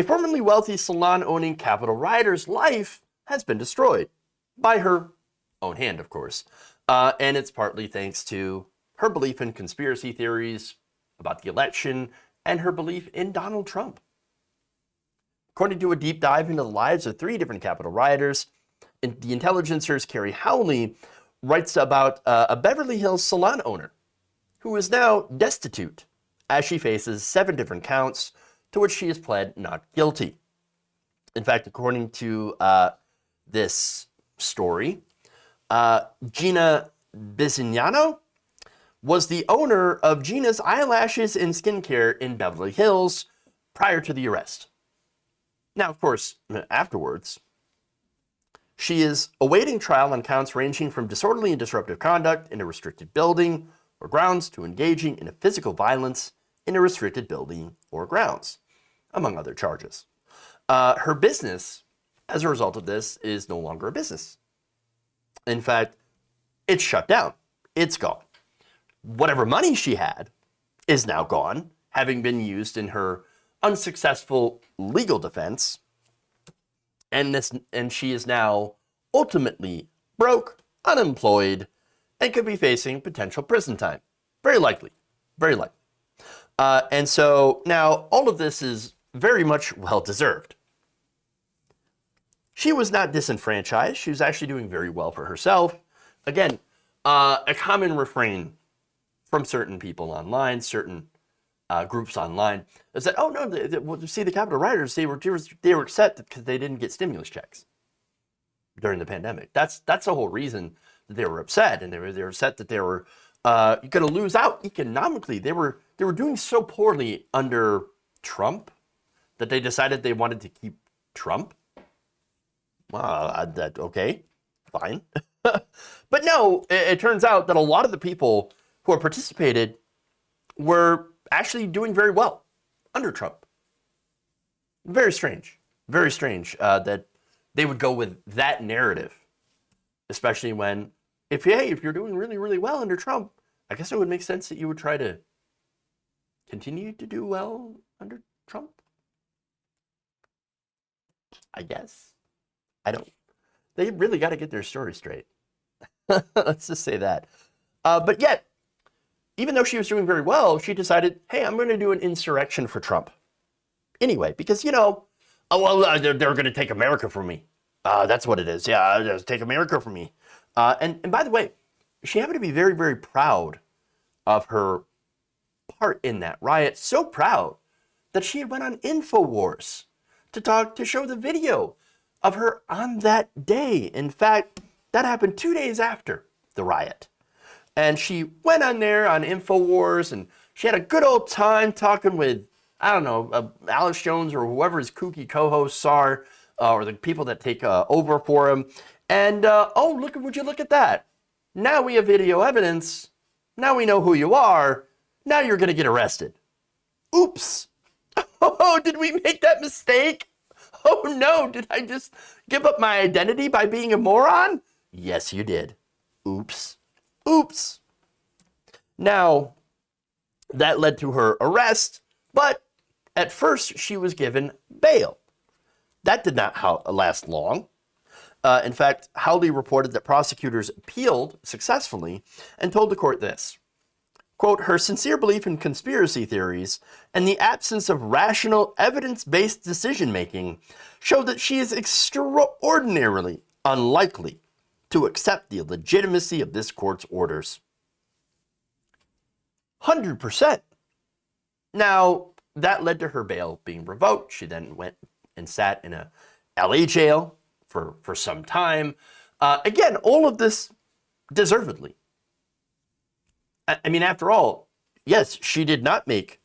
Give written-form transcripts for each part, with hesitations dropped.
a formerly wealthy salon-owning Capitol rioter's life has been destroyed. By her own hand, of course. And it's partly thanks to her belief in conspiracy theories about the election and her belief in Donald Trump. According to a deep dive into the lives of 3 different Capitol rioters, the Intelligencer's Kerry Howley writes about a Beverly Hills salon owner who is now destitute as she faces 7 different counts to which she has pled not guilty. In fact, according to this story, Gina Bizignano was the owner of Gina's Eyelashes and Skincare in Beverly Hills prior to the arrest. Now, of course, afterwards, she is awaiting trial on counts ranging from disorderly and disruptive conduct in a restricted building or grounds to engaging in a physical violence in a restricted building or grounds, among other charges. Her business, as a result of this, is no longer a business. In fact, it's shut down. It's gone. Whatever money she had is now gone, having been used in her unsuccessful legal defense, and she is now ultimately broke, unemployed, and could be facing potential prison time. Very likely. Very likely. And so now all of this is very much well-deserved. She was not disenfranchised. She was actually doing very well for herself. Again, a common refrain from certain people online, certain groups online, is that, oh no, see the Capitol rioters, they were upset because they didn't get stimulus checks during the pandemic. That's the whole reason that they were upset, and they were upset that they were going to lose out economically. They were doing so poorly under Trump that they decided they wanted to keep Trump. Okay, fine. But no, it turns out that a lot of the people who participated were actually doing very well under Trump. Very strange that they would go with that narrative, especially when, if you're doing really, really well under Trump, I guess it would make sense that you would try to continue to do well under Trump. I guess. They really got to get their story straight. Let's just say that. But yet, even though she was doing very well, she decided, hey, I'm going to do an insurrection for Trump. Anyway, because, they're going to take America from me. That's what it is. Yeah, just take America from me. And by the way, she happened to be very, very proud of her part in that riot. So proud that she went on Infowars to show the video of her on that day. In fact, that happened 2 days after the riot. And she went on there on Infowars, and she had a good old time talking with, I don't know, Alex Jones or whoever his kooky co-hosts are, or the people that take over for him. And, would you look at that? Now we have video evidence. Now we know who you are. Now you're going to get arrested. Oops. Oh, did we make that mistake? Oh no, did I just give up my identity by being a moron? Yes, you did. Oops. Oops. Now, that led to her arrest, but at first she was given bail. That did not last long. In fact, Howley reported that prosecutors appealed successfully and told the court this. Quote, her sincere belief in conspiracy theories and the absence of rational, evidence-based decision-making show that she is extraordinarily unlikely to accept the legitimacy of this court's orders. 100%. Now, that led to her bail being revoked. She then went and sat in a LA jail for some time. Again, all of this deservedly. I mean, after all, yes, she did not make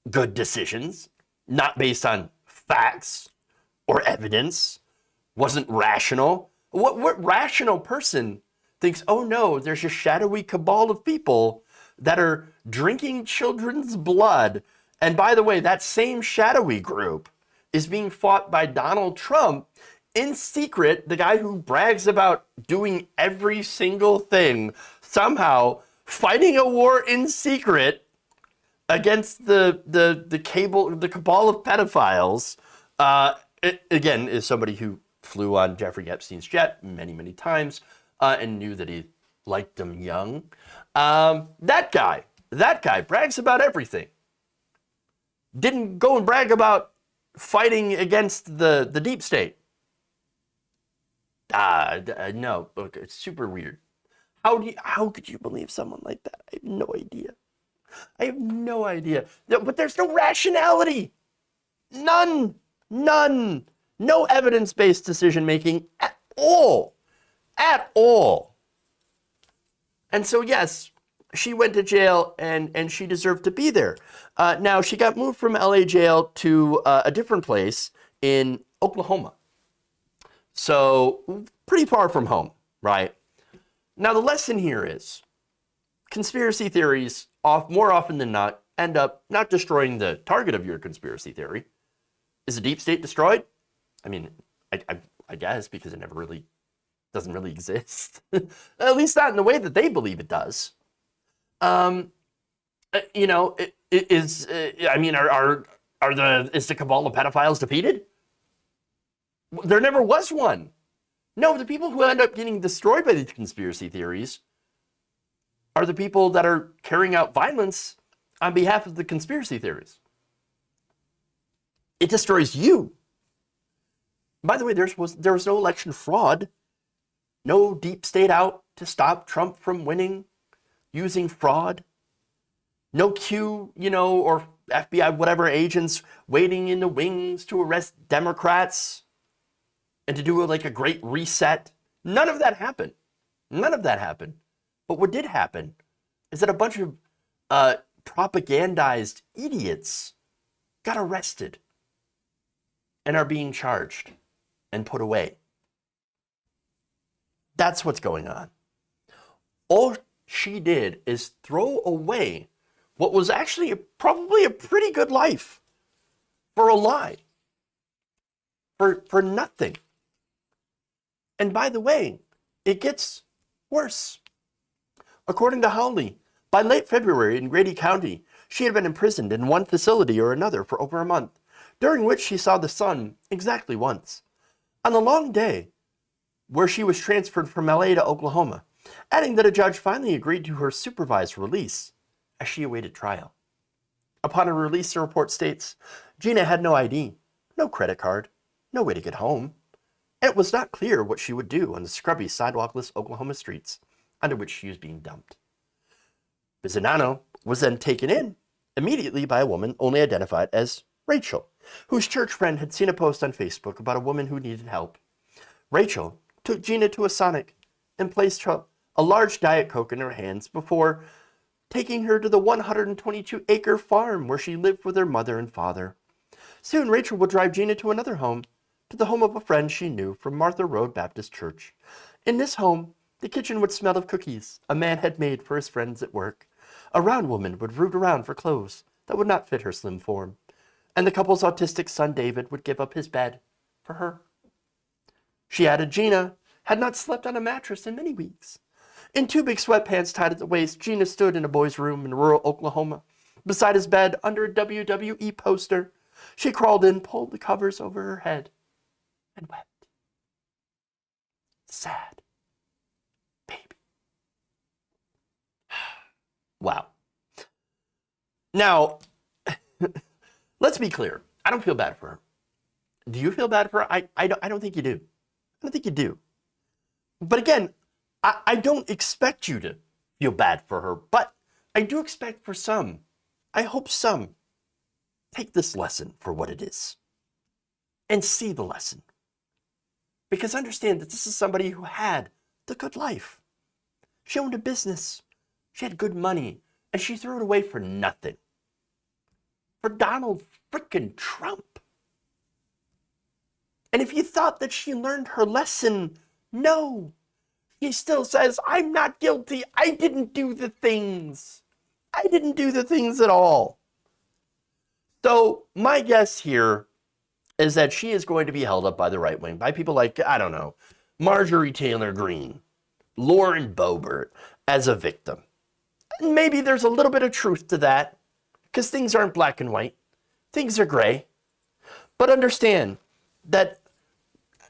good decisions, not based on facts or evidence, wasn't rational. What rational person thinks, oh no, there's a shadowy cabal of people that are drinking children's blood, and by the way, that same shadowy group is being fought by Donald Trump in secret, the guy who brags about doing every single thing, somehow fighting a war in secret against the cabal of pedophiles. Again, is somebody who flew on Jeffrey Epstein's jet many, many times and knew that he liked them young. That guy brags about everything. Didn't go and brag about fighting against the deep state. No, look, it's super weird. How could you believe someone like that? I have no idea. I have no idea. But there's no rationality. None. No evidence-based decision-making at all. At all. And so, yes, she went to jail and she deserved to be there. Now, she got moved from LA jail to a different place in Oklahoma. So, pretty far from home, right? Now, the lesson here is conspiracy theories, more often than not, end up not destroying the target of your conspiracy theory. Is the deep state destroyed? I mean, I guess, because it never really doesn't really exist. At least not in the way that they believe it does. You know, is the cabal of pedophiles defeated? There never was one. No, the people who end up getting destroyed by these conspiracy theories are the people that are carrying out violence on behalf of the conspiracy theories. It destroys you. By the way, there was no election fraud. No deep state out to stop Trump from winning using fraud. No Q, or FBI, whatever agents waiting in the wings to arrest Democrats and to do like a great reset. None of that happened. None of that happened. But what did happen is that a bunch of propagandized idiots got arrested and are being charged and put away. That's what's going on. All she did is throw away what was actually probably a pretty good life for a lie, for nothing. And by the way, it gets worse. According to Howley, by late February in Grady County, she had been imprisoned in one facility or another for over a month, during which she saw the sun exactly once. On the long day, where she was transferred from LA to Oklahoma, adding that a judge finally agreed to her supervised release as she awaited trial. Upon her release, the report states, Gina had no ID, no credit card, no way to get home, and it was not clear what she would do on the scrubby sidewalkless Oklahoma streets under which she was being dumped. Bizzanano was then taken in immediately by a woman only identified as Rachel, whose church friend had seen a post on Facebook about a woman who needed help. Rachel took Gina to a Sonic and placed a large Diet Coke in her hands before taking her to the 122-acre farm where she lived with her mother and father. Soon, Rachel would drive Gina to another home, to the home of a friend she knew from Martha Road Baptist Church. In this home, the kitchen would smell of cookies a man had made for his friends at work. A round woman would root around for clothes that would not fit her slim form, and the couple's autistic son David would give up his bed for her. She added Gina had not slept on a mattress in many weeks. In two big sweatpants tied at the waist, Gina stood in a boy's room in rural Oklahoma, beside his bed under a WWE poster. She crawled in, pulled the covers over her head, and wept. Sad baby. Wow. Now, let's be clear. I don't feel bad for her. Do you feel bad for her? I don't think you do. I don't think you do. But again, I don't expect you to feel bad for her, but I do expect for some, I hope some, take this lesson for what it is and see the lesson. Because understand that this is somebody who had the good life. She owned a business. She had good money, and she threw it away for nothing. For Donald frickin' Trump. And if you thought that she learned her lesson, no. He still says, I'm not guilty. I didn't do the things. I didn't do the things at all. So my guess here is that she is going to be held up by the right wing, by people like, I don't know, Marjorie Taylor Greene, Lauren Boebert as a victim. And maybe there's a little bit of truth to that. because things aren't black and white. Things are gray. But understand that,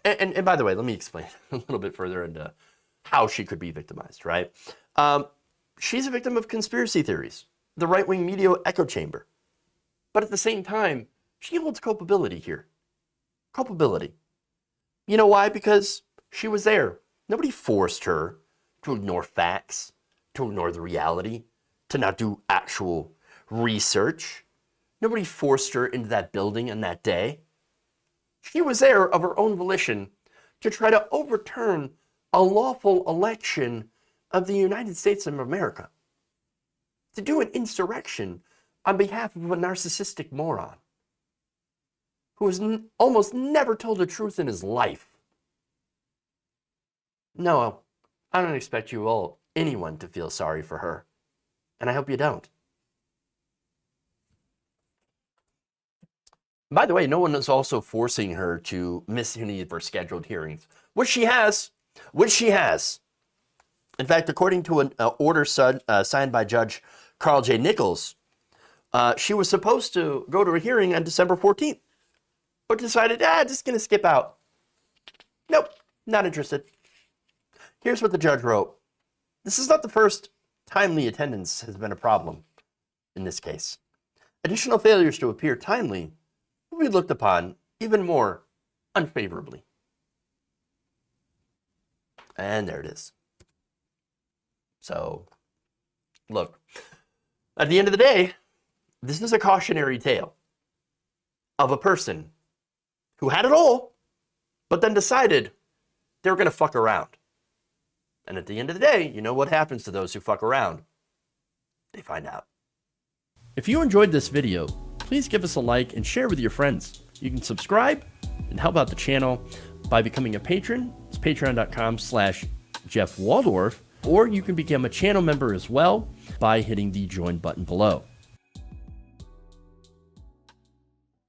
and by the way, let me explain a little bit further into how she could be victimized, right? She's a victim of conspiracy theories, the right-wing media echo chamber. But at the same time, she holds culpability here. Culpability. You know why? Because she was there. Nobody forced her to ignore facts, to ignore the reality, to not do actual research. Nobody forced her into that building on that day. She was there of her own volition to try to overturn a lawful election of the United States of America. To do an insurrection on behalf of a narcissistic moron who has almost never told the truth in his life. No, I don't expect you all, anyone, to feel sorry for her. And I hope you don't. By the way, no one is also forcing her to miss any of her scheduled hearings, which she has. In fact, according to an order signed by Judge Carl J. Nichols, she was supposed to go to a hearing on December 14th, but decided, just going to skip out. Nope, not interested. Here's what the judge wrote. This is not the first timely attendance has been a problem in this case. Additional failures to appear timely will be looked upon even more unfavorably. And there it is. So, look, at the end of the day, this is a cautionary tale of a person who had it all, but then decided they were going to fuck around. And at the end of the day, you know what happens to those who fuck around? They find out. If you enjoyed this video, please give us a like and share with your friends. You can subscribe and help out the channel by becoming a patron. It's patreon.com/Jeff Waldorf, or you can become a channel member as well by hitting the join button below.